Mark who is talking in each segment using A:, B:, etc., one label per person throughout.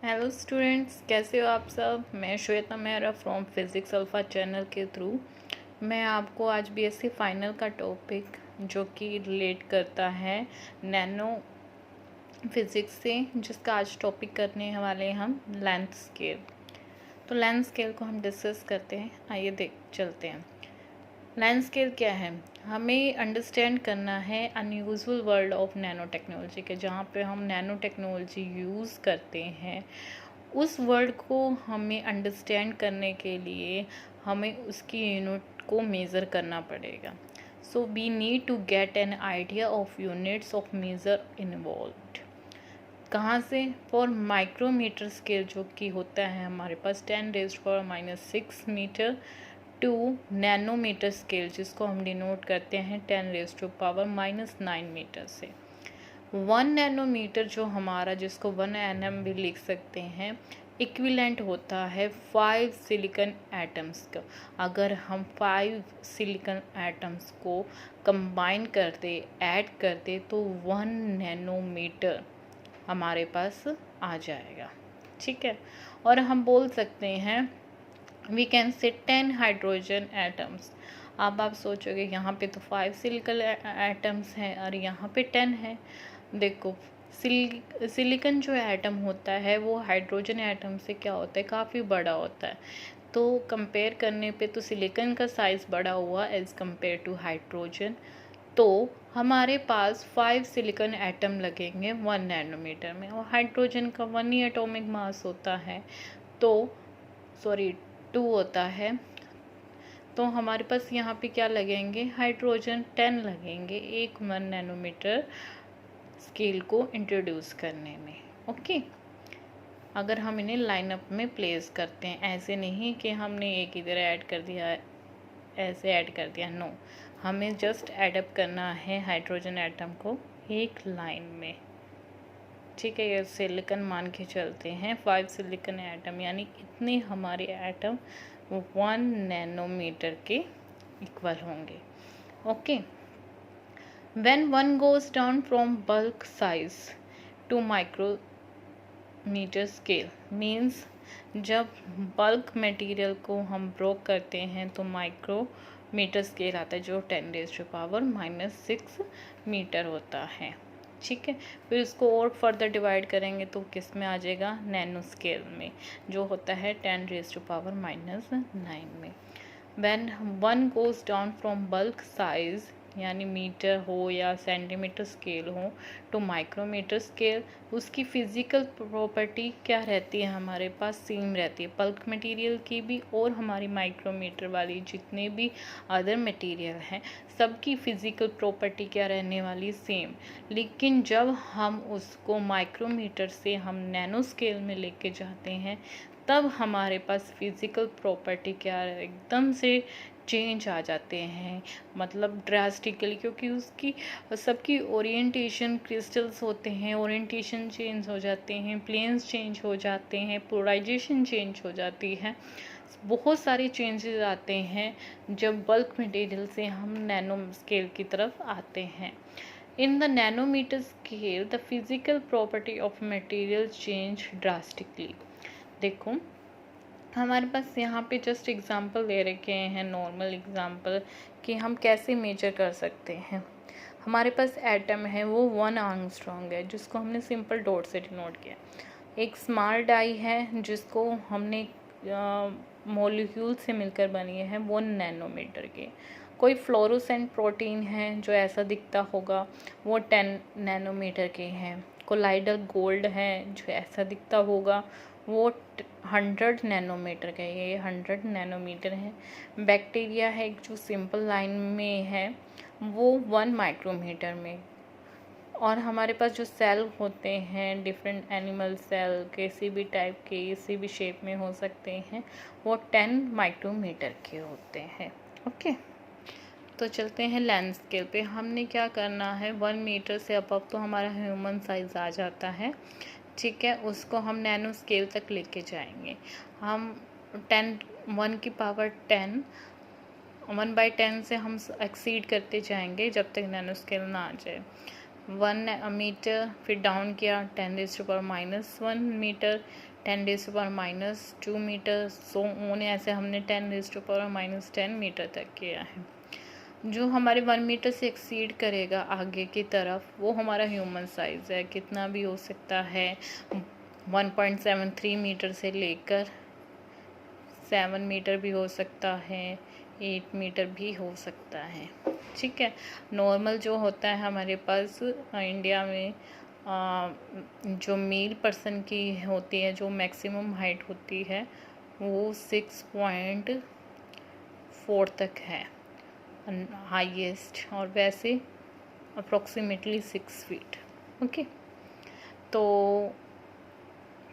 A: Hello students, कैसे हो आप सब। मैं Shweta Mehra from physics alpha channel के थ्रू मैं आपको आज बीएससी फाइनल का टॉपिक जो कि रिलेट करता है नैनो फिज़िक्स से, जिसका आज टॉपिक करने वाले हैं हम लेंथ स्केल। तो लेंथ स्केल को हम डिस्कस करते हैं। आइए देख चलते हैं। लेंथ स्केल क्या है, हमें अंडरस्टैंड करना है unusual world of nano technology के, जहाँ पे हम नैनो टेक्नोलॉजी यूज़ करते हैं। उस वर्ड को हमें अंडरस्टैंड करने के लिए हमें उसकी यूनिट को मेज़र करना पड़ेगा। So we need to get an idea of units of measure involved. कहाँ से? फॉर माइक्रोमीटर स्केल जो कि होता है हमारे पास 10⁻⁻6 मीटर टू नैनोमीटर स्केल, जिसको हम डिनोट करते हैं 10⁻⁻9 मीटर से। 1 नैनोमीटर जो हमारा, जिसको 1 nm भी लिख सकते हैं, इक्विवेलेंट होता है 5 सिलिकॉन एटम्स का। अगर हम 5 सिलिकॉन एटम्स को कंबाइन करते, ऐड करते, तो 1 नैनोमीटर हमारे पास आ जाएगा। ठीक है। और हम बोल सकते हैं we can say 10 hydrogen atoms. अब आप सोचोगे यहाँ पे तो 5 सिलिकॉन एटम्स हैं और यहाँ पे 10 है। देखो, सिलिकॉन जो एटम होता है वो हाइड्रोजन एटम से क्या होता है, काफ़ी बड़ा होता है। तो कंपेयर करने पे तो सिलिकॉन का साइज़ बड़ा हुआ एज़ कंपेयर टू हाइड्रोजन। तो हमारे पास 5 सिलिकॉन एटम लगेंगे 1 नैनोमीटर में, और हाइड्रोजन का 1 ही एटॉमिक मास होता है, तो 2 होता है। तो हमारे पास यहाँ पे क्या लगेंगे, हाइड्रोजन 10 लगेंगे एक 1 नैनोमीटर स्केल को इंट्रोड्यूस करने में। ओके, अगर हम इन्हें लाइनअप में प्लेस करते हैं, ऐसे नहीं कि हमने एक इधर ऐड कर दिया, ऐसे ऐड कर दिया, नो, हमें जस्ट एडअप करना है हाइड्रोजन एटम को एक लाइन में। ठीक है, ये सिलिकॉन मान के चलते हैं 5 सिलिकॉन एटम, यानी इतने हमारे एटम 1 नैनोमीटर के इक्वल होंगे। Okay, when one goes down from bulk size to micrometre scale means, जब बल्क मटेरियल को हम ब्रोक करते हैं तो माइक्रोमीटर स्केल आता है, जो 10⁻⁻6 मीटर होता है। ठीक है, फिर इसको और फर्दर डिवाइड करेंगे तो किस में आ जाएगा, नैनो स्केल में, जो होता है 10⁻⁹ में। When one goes down from bulk size, यानी मीटर हो या सेंटीमीटर स्केल हो, टू माइक्रोमीटर स्केल, उसकी फिजिकल प्रॉपर्टी क्या रहती है, हमारे पास सेम रहती है, बल्क मटेरियल की भी और हमारी माइक्रोमीटर वाली जितने भी अदर मटेरियल हैं, सबकी फिजिकल प्रॉपर्टी क्या रहने वाली, सेम। लेकिन जब हम उसको माइक्रोमीटर से हम नैनो स्केल में लेके जाते हैं, तब हमारे पास फिजिकल प्रॉपर्टी क्या एकदम से चेंज आ जाते हैं, मतलब ड्रास्टिकली, क्योंकि उसकी सबकी ओरिएंटेशन, क्रिस्टल्स होते हैं, ओरिएंटेशन चेंज हो जाते हैं, प्लेन्स चेंज हो जाते हैं, पोलराइजेशन चेंज हो जाती है, बहुत सारे चेंजेस आते हैं जब बल्क मटेरियल से हम नैनो स्केल की तरफ आते हैं। In the nanometre scale the physical property of material change drastically. देखो, हमारे पास यहाँ पे जस्ट एग्जांपल दे रखे हैं, नॉर्मल एग्जांपल, कि हम कैसे मेजर कर सकते हैं। हमारे पास एटम है वो 1 एंगस्ट्रॉम है, जिसको हमने सिंपल डॉट से डिनोट किया। एक स्मॉल डाई है जिसको हमने मॉलिक्यूल से मिलकर बनी है 1 नैनोमीटर के। कोई फ्लोरोसेंट प्रोटीन है जो ऐसा दिखता होगा, वो 10 नैनोमीटर के हैं। कोलाइडल गोल्ड है जो ऐसा दिखता होगा, वो 100 नैनोमीटर का, ये 100 नैनोमीटर है। बैक्टीरिया है जो सिंपल लाइन में है, वो 1 माइक्रोमीटर में। और हमारे पास जो सेल होते हैं, डिफरेंट एनिमल सेल, किसी भी टाइप के, किसी भी शेप में हो सकते हैं, वो 10 माइक्रोमीटर के होते हैं। ओके, तो चलते हैं लेंथ स्केल पे। हमने क्या करना है, 1 मीटर से अबव तो हमारा ह्यूमन साइज आ जाता है। ठीक है, उसको हम नैनो स्केल तक लेके जाएंगे। हम 1 की पावर 10, 1/10 से हम एक्सीड करते जाएंगे जब तक नैनो स्केल ना आ जाए। 1 मीटर, फिर डाउन किया 10⁻⁻1 मीटर, 10⁻⁻2 मीटर, सो ऑन, ऐसे हमने 10⁻⁻10 मीटर तक किया है। जो हमारे 1 मीटर से एक्सीड करेगा आगे की तरफ वो हमारा ह्यूमन साइज़ है, कितना भी हो सकता है 1.73 मीटर से लेकर 7 मीटर भी हो सकता है, 8 मीटर भी हो सकता है। ठीक है, नॉर्मल जो होता है हमारे पास इंडिया में जो मेल पर्सन की होती है, जो मैक्सिमम हाइट होती है वो 6.4 तक है हाईएस्ट, और वैसे अप्रॉक्सीमेटली 6 फीट। ओके, तो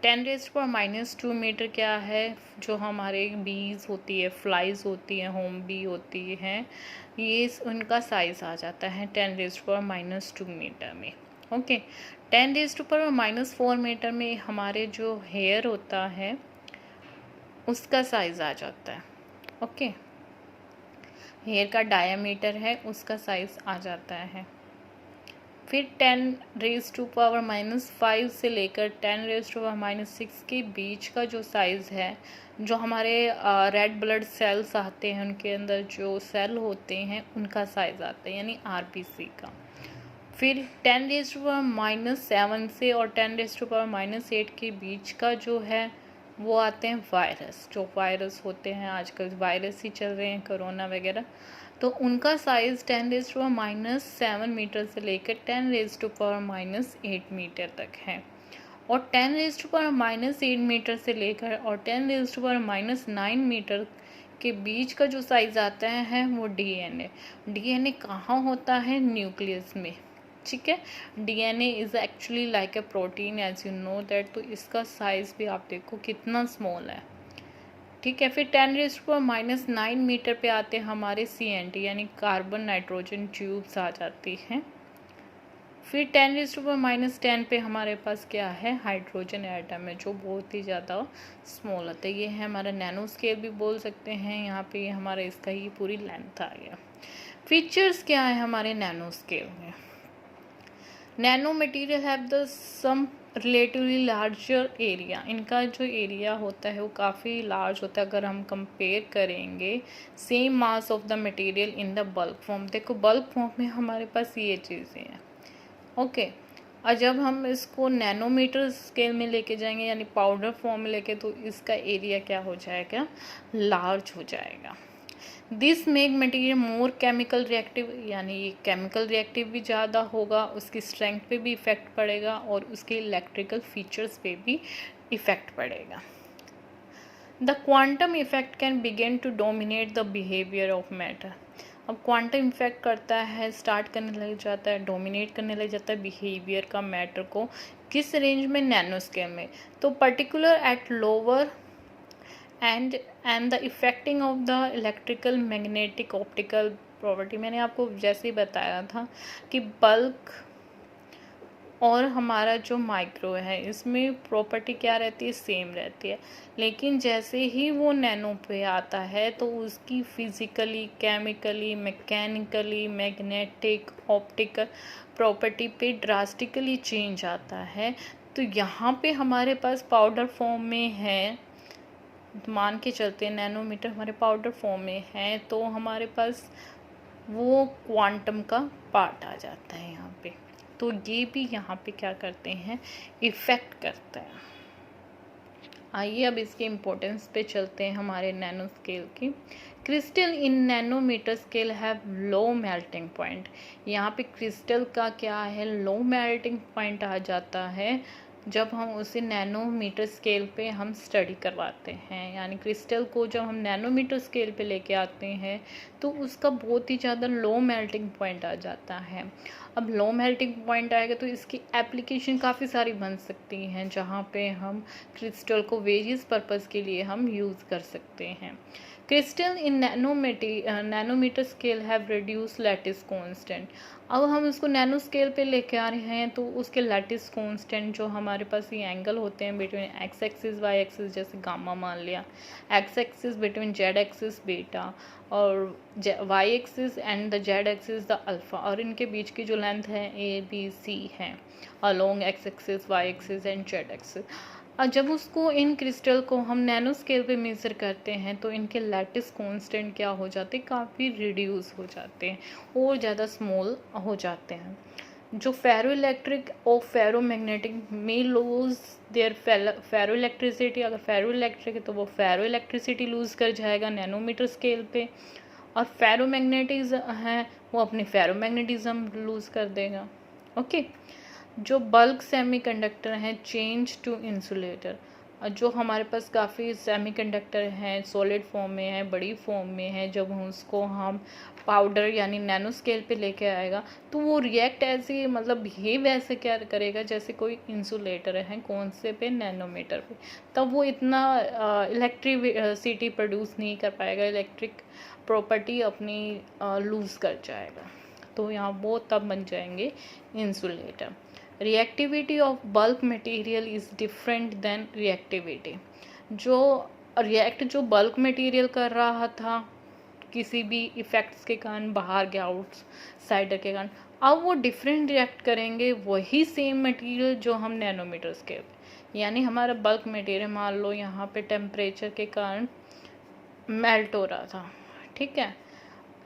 A: 10⁻⁻2 मीटर क्या है, जो हमारे बीज होती है, फ्लाइज होती हैं, होम बी होती हैं, ये उनका साइज़ आ जाता है 10⁻2 मीटर में। ओके, 10⁻4 मीटर में हमारे जो हेयर होता है उसका साइज़ आ जाता है। ओके, हेयर का डायामीटर है उसका साइज़ आ जाता है। फिर 10⁻⁻5 से लेकर 10⁻⁻6 के बीच का जो साइज़ है, जो हमारे रेड ब्लड सेल्स आते हैं उनके अंदर जो सेल होते हैं उनका साइज़ आता है, यानी आरबीसी का। फिर 10⁻7 से और 10⁻8 के बीच का जो है वो आते हैं वायरस, जो वायरस होते हैं, आजकल वायरस ही चल रहे हैं, कोरोना वगैरह, तो उनका साइज़ 10⁻7 मीटर से लेकर 10⁻8 मीटर तक है। और 10⁻8 मीटर से लेकर और 10⁻9 मीटर के बीच का जो साइज़ आता है वो डीएनए। डीएनए कहाँ होता है? न्यूक्लियस में। ठीक है, DNA is actually like a protein as you know that, तो इसका साइज़ भी आप देखो कितना स्मॉल है। ठीक है, फिर 10⁻9 मीटर पे आते हैं हमारे CNT यानी कार्बन नाइट्रोजन ट्यूब्स आ जाती हैं। फिर 10⁻10 पे हमारे पास क्या है? हाइड्रोजन एटम है, जो बहुत ही ज़्यादा स्मॉल होता है। ये है हमारा नैनो स्केल भी बोल सकते हैं, यहाँ पे ये हमारा इसका ही पूरी लेंथ आ गया। फीचर्स क्या है हमारे नैनो स्केल में? Nano material have the some relatively larger area, इनका जो एरिया होता है वो काफ़ी लार्ज होता है अगर हम कंपेयर करेंगे same mass of the material in the bulk form. देखो बल्क फॉर्म में हमारे पास ये चीज़ें हैं। ओके, और जब हम इसको नैनोमीटर स्केल में लेके जाएंगे यानी पाउडर फॉर्म में लेके, तो इसका एरिया क्या हो जाएगा? लार्ज हो जाएगा। This make material more chemical reactive, यानी ये केमिकल रिएक्टिव भी ज़्यादा होगा, उसकी स्ट्रेंथ पे भी इफ़ेक्ट पड़ेगा और उसके इलेक्ट्रिकल फीचर्स पे भी इफ़ेक्ट पड़ेगा। The quantum effect can begin to dominate the behaviour of matter. अब क्वांटम इफेक्ट करता है, स्टार्ट करने लग जाता है, डोमिनेट करने लग जाता है बिहेवियर का, मैटर को। किस रेंज में? नैनो स्केल में। तो particular at lower end the effecting of the electrical, magnetic, optical property. मैंने आपको जैसे ही बताया था कि बल्क और हमारा जो माइक्रो है इसमें प्रॉपर्टी क्या रहती है? सेम रहती है। लेकिन जैसे ही वो नैनो पे आता है तो उसकी physically, chemically, mechanically, magnetic, optical property पे ड्रास्टिकली चेंज आता है। तो यहाँ पे हमारे पास पाउडर फॉर्म में है, मान के चलते हैं नैनोमीटर हमारे पाउडर फॉर्म में है, तो हमारे पास वो क्वांटम का पार्ट आ जाता है यहाँ पे। तो ये भी यहाँ पे क्या करते हैं? इफ़ेक्ट करता है। आइए अब इसके इम्पोर्टेंस पे चलते हैं हमारे नैनो स्केल की। Crystal in nanometre scale have low melting point. यहाँ पे क्रिस्टल का क्या है? लो मेल्टिंग पॉइंट आ जाता है जब हम उसे नैनोमीटर स्केल पे हम स्टडी करवाते हैं। यानी क्रिस्टल को जब हम नैनोमीटर स्केल पे लेके आते हैं तो उसका बहुत ही ज़्यादा लो मेल्टिंग पॉइंट आ जाता है। अब लो मेल्टिंग पॉइंट आएगा तो इसकी एप्लीकेशन काफ़ी सारी बन सकती हैं, जहाँ पे हम क्रिस्टल को वेरियस पर्पज़ के लिए हम यूज़ कर सकते हैं। Crystal in nanometre scale have reduce lattice constant. अब हम इसको नैनो स्केल पे लेके आ रहे हैं तो उसके लैटिस कांस्टेंट, जो हमारे पास ये एंगल होते हैं between X axis Y axis, जैसे गामा मान लिया, X axis between Z axis beta, और Y axis and the Z axis the alpha, और इनके बीच की जो लेंथ है ABC है along X axis Y axis and Z axis. और जब उसको इन क्रिस्टल को हम नैनो स्केल पे मेज़र करते हैं तो इनके लैटिस कांस्टेंट क्या हो जाते हैं, काफ़ी रिड्यूस हो जाते हैं और ज़्यादा स्मॉल हो जाते हैं। जो फेरो इलेक्ट्रिक और फेरो मैग्नेटिक में लूज देयर फेरो इलेक्ट्रिसिटी, अगर फेरो इलेक्ट्रिक है तो वो फेरो इलेक्ट्रिसिटी लूज़ कर जाएगा नैनोमीटर स्केल पे, और फेरो मैग्नेटिज्म है वो अपनी फेरो मैग्नेटिज्म लूज़ कर देगा। ओके। जो बल्क सेमीकंडक्टर हैं चेंज टू इंसुलेटर, जो हमारे पास काफ़ी सेमीकंडक्टर हैं सॉलिड फॉर्म में है, बड़ी फॉर्म में है, जब उसको हम पाउडर यानी नैनो स्केल पे लेके आएगा तो वो रिएक्ट ऐसे मतलब बिहेव ऐसे क्या करेगा जैसे कोई इंसुलेटर है, कौन से पे, नैनोमीटर पे। तब वो इतना इलेक्ट्रिसिटी प्रोड्यूस नहीं कर पाएगा, इलेक्ट्रिक प्रॉपर्टी अपनी लूज़ कर जाएगा, तो यहाँ वो तब बन जाएंगे insulator. Reactivity of bulk material is different than reactivity, जो बल्क मटेरियल कर रहा था किसी भी इफ़ेक्ट्स के कारण, बाहर के आउटसाइडर के कारण, अब वो डिफरेंट रिएक्ट करेंगे वही सेम मटेरियल जो हम नैनोमीटर स्केल, यानी हमारा बल्क मटेरियल मान लो यहाँ पे टेम्परेचर के कारण मेल्ट हो रहा था, ठीक है,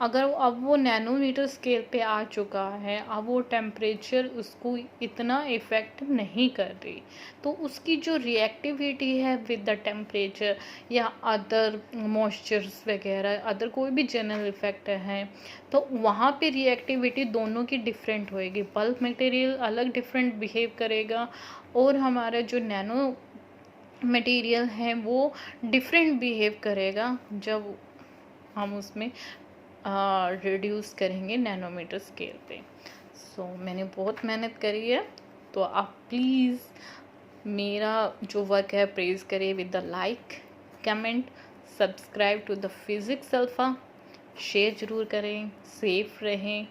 A: अगर अब वो नैनोमीटर स्केल पे आ चुका है, अब वो टेम्परेचर उसको इतना इफ़ेक्ट नहीं कर रही, तो उसकी जो रिएक्टिविटी है विद द टेम्परेचर या अदर मॉइस्चर्स वगैरह, अदर कोई भी जनरल इफ़ेक्ट है, तो वहाँ पे रिएक्टिविटी दोनों की डिफरेंट होएगी। बल्क मटेरियल अलग डिफरेंट बिहेव करेगा और हमारा जो नैनो मटेरियल है वो डिफरेंट बिहेव करेगा जब हम उसमें रिड्यूस करेंगे नैनोमीटर स्केल पे। सो मैंने बहुत मेहनत करी है, तो आप प्लीज़ मेरा जो वर्क है प्रेज़ करिए with the like, comment, subscribe to the Physics Alpha, share ज़रूर करें, सेफ रहें,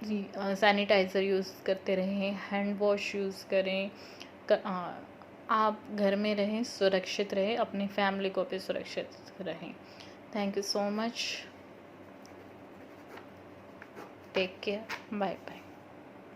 A: सैनिटाइज़र यूज़ करते रहें, हैंड वॉश यूज़ करें, आप घर में रहें, सुरक्षित रहें, अपनी फैमिली को भी सुरक्षित रहें। Thank you so much, take care, bye bye.